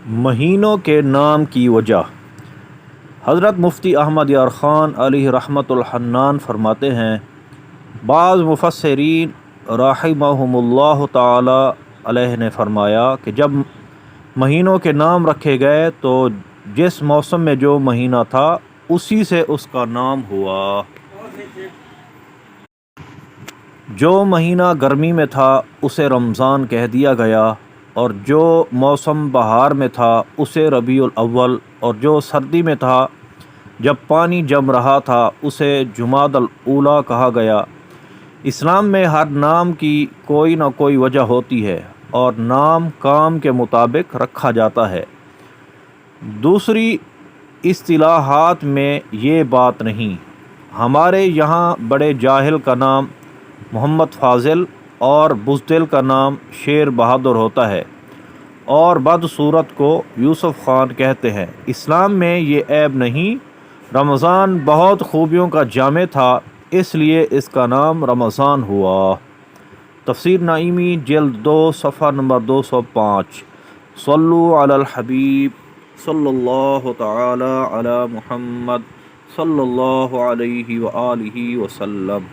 مہینوں کے نام کی وجہ۔ حضرت مفتی احمد یار خان علیہ رحمۃ الحنان فرماتے ہیں، بعض مفسرین رحمہم اللہ تعالی علیہ نے فرمایا کہ جب مہینوں کے نام رکھے گئے تو جس موسم میں جو مہینہ تھا اسی سے اس کا نام ہوا۔ جو مہینہ گرمی میں تھا اسے رمضان کہہ دیا گیا، اور جو موسم بہار میں تھا اسے ربیع الاول، اور جو سردی میں تھا جب پانی جم رہا تھا اسے جمادی الاولیٰ کہا گیا۔ اسلام میں ہر نام کی کوئی نہ کوئی وجہ ہوتی ہے اور نام کام کے مطابق رکھا جاتا ہے۔ دوسری اصطلاحات میں یہ بات نہیں۔ ہمارے یہاں بڑے جاہل کا نام محمد فاضل اور بزدل کا نام شیر بہادر ہوتا ہے، اور بدصورت کو یوسف خان کہتے ہیں۔ اسلام میں یہ عیب نہیں۔ رمضان بہت خوبیوں کا جامع تھا، اس لیے اس کا نام رمضان ہوا۔ تفسیر نعیمی جلد 2 صفحہ نمبر 205۔ صلو علی الحبیب صلی اللہ تعالی علی محمد صلی اللہ علیہ وآلہ وسلم۔